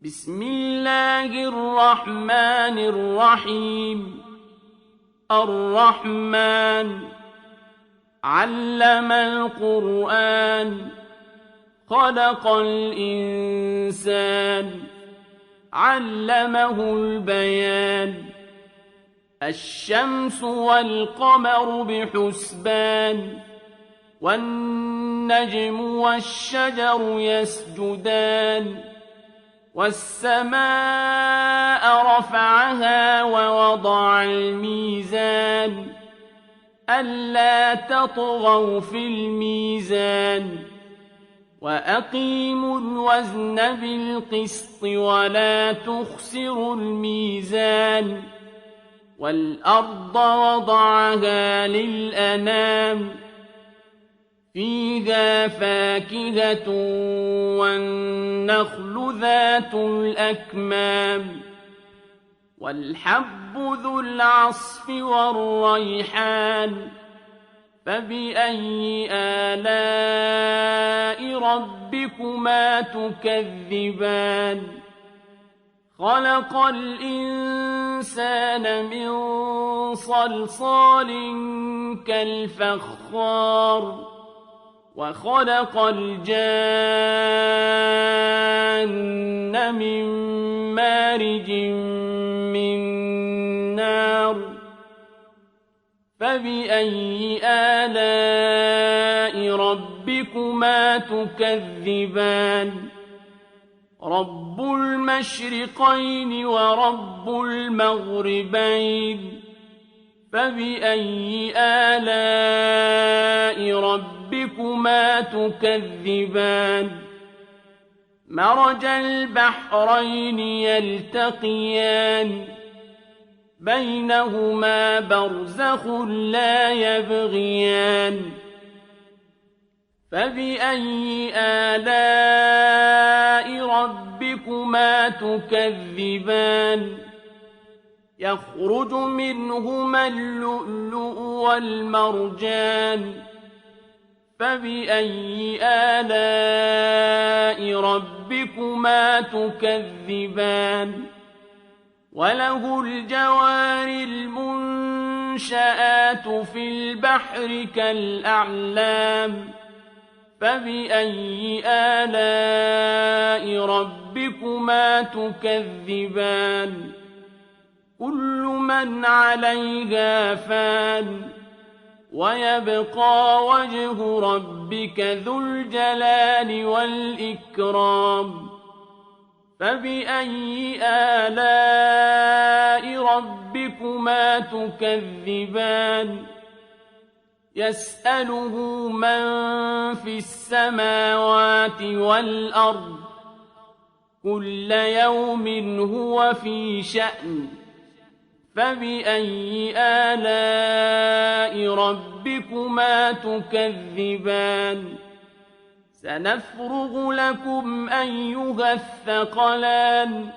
بسم الله الرحمن الرحيم. الرحمن علم القرآن خلق الإنسان علمه البيان. الشمس والقمر بحسبان والنجم والشجر يسجدان. والسماء رفعها ووضع الميزان ألا تطغوا في الميزان وأقيموا الوزن بالقسط ولا تخسروا الميزان. والأرض وضعها للأنام فيها فاكهة والنخل ذات الأكمام والحب ذو العصف والريحان. فبأي آلاء ربكما تكذبان؟ خلق الإنسان من صلصال كالفخار وخلق الجان من مارج من نار. فبأي آلاء ربكما تكذبان؟ رب المشرقين ورب المغربين. فبأي آلاء ربكما تكذبان؟ مرج البحرين يلتقيان بينهما برزخ لا يبغيان. فبأي آلاء ربكما تكذبان؟ يخرج منهما اللؤلؤ والمرجان. فبأي آلاء ربكما تكذبان؟ وله الجوار المنشآت في البحر كالأعلام. فبأي آلاء ربكما تكذبان؟ كل من عليها فان ويبقى وجه ربك ذو الجلال والإكرام. فبأي آلاء ربكما تكذبان؟ يسأله من في السماوات والأرض كل يوم هو في شأن. فبأي آلاء ربكما تكذبان؟ سنفرغ لكم أيها الثقلان.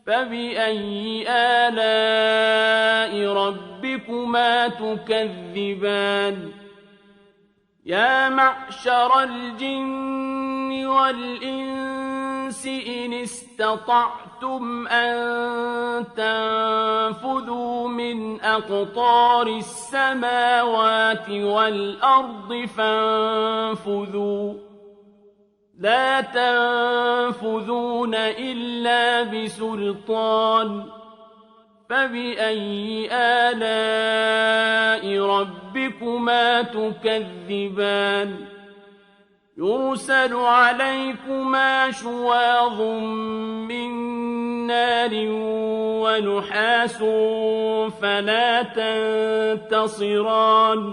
فبأي آلاء ربكما تكذبان؟ يا معشر الجن والإنس إن استطعتم أن تنفذوا من أقطار السماوات والأرض فانفذوا لا تنفذون إلا بسلطان. فبأي آلاء ربكما تكذبان؟ يرسل عليكما شواظ من نار ونحاس فلا تنتصران.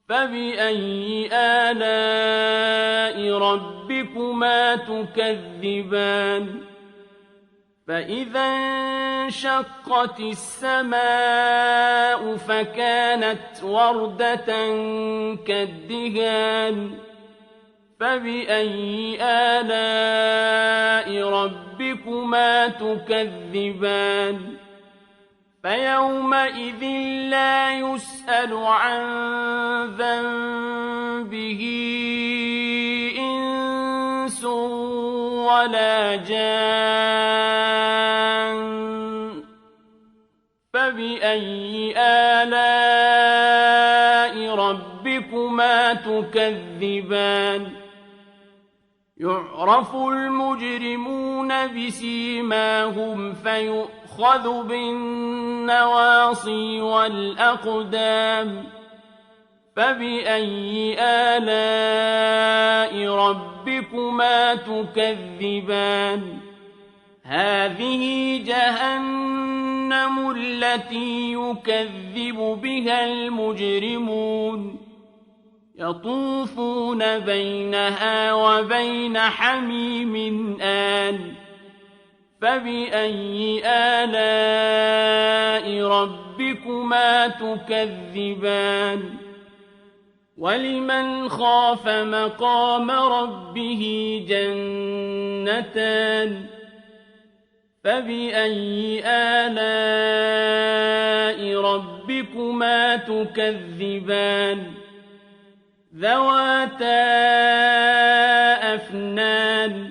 فبأي آلاء ربكما تكذبان؟ فإذا انشقت السماء فكانت وردة كالدهان. فبأي آلاء ربكما تكذبان؟ فيومئذ لا يسأل عن ذنبه إنس ولا جان فبأي آلاء ربكما تكذبان يعرف المجرمون بسيماهم فيؤخذ بالنواصي والأقدام فبأي آلاء ربكما تكذبان هذه جهنم التي يكذب بها المجرمون يطوفون بينها وبين حميم آن فبأي آلاء ربكما تكذبان ولمن خاف مقام ربه جنتان فبأي آلاء ربكما تكذبان ذواتا أفنان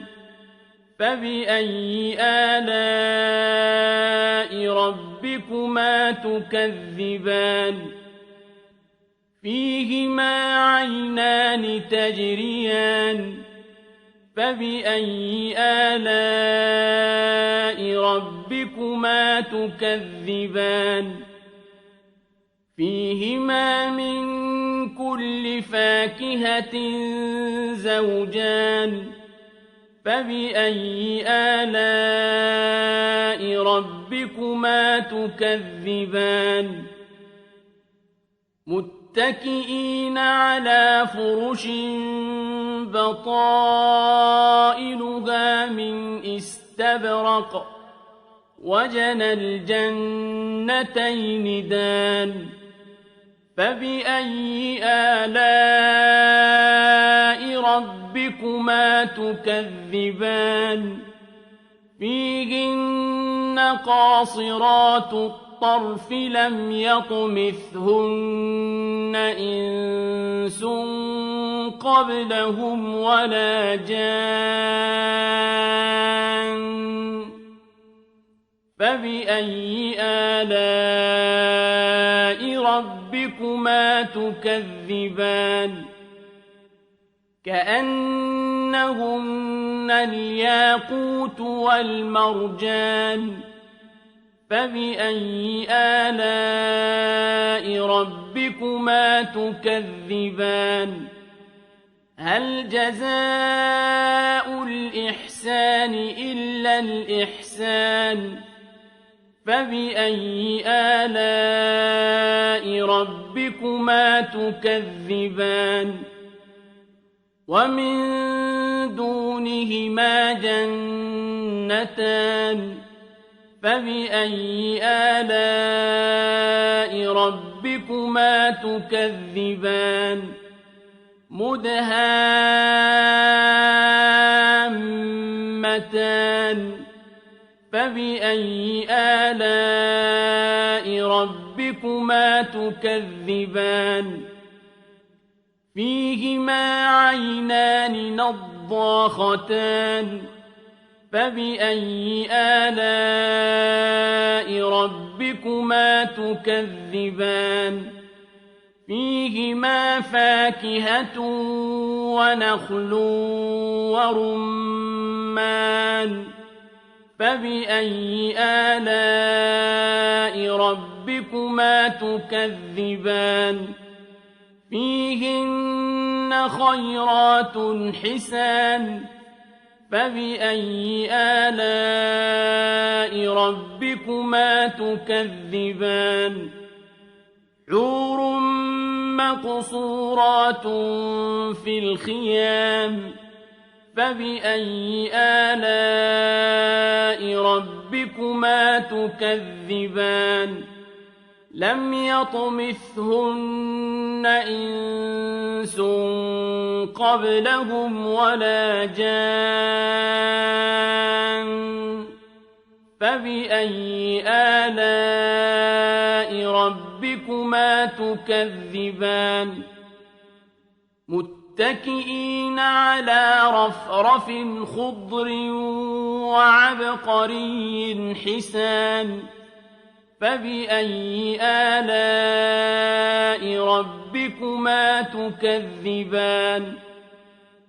فبأي آلاء ربكما تكذبان فيهما عينان تجريان فبأي آلاء ربكما تكذبان فيهما من كل فاكهة زوجان فبأي آلاء ربكما تكذبان متكئين على فرش بطائنها من استبرق وجنى الجنتين دان فبأي آلاء ربكما تكذبان فيهن قاصرات الطرف لم يطمثهن إنس قبلهم ولا جان فبأي آلاء ربكما تكذبان كأنهن الياقوت والمرجان فبأي آلاء ربكما تكذبان هل جزاء الإحسان إلا الإحسان فبأي آلاء ربكما تكذبان ومن دونهما جنتان فبأي آلاء ربكما تكذبان مدهامتان فبأي آلاء ربكما تكذبان فيهما عينان نضاختان فبأي آلاء ربكما تكذبان فيهما فاكهة ونخل ورمان فبأي آلاء ربكما تكذبان فيهن خيرات حسان فبأي آلاء ربكما تكذبان حور مقصورات في الخيام فبأي آلاء ربكما تكذبان لم يطمثهن إنس قبلهم ولا جان فبأي آلاء ربكما تكذبان متكئين على رفرف خضر وعبقري حسان فبأي آلاء ربكما تكذبان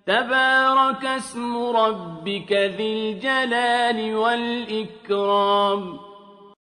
تبارك اسم ربك ذي الجلال والإكرام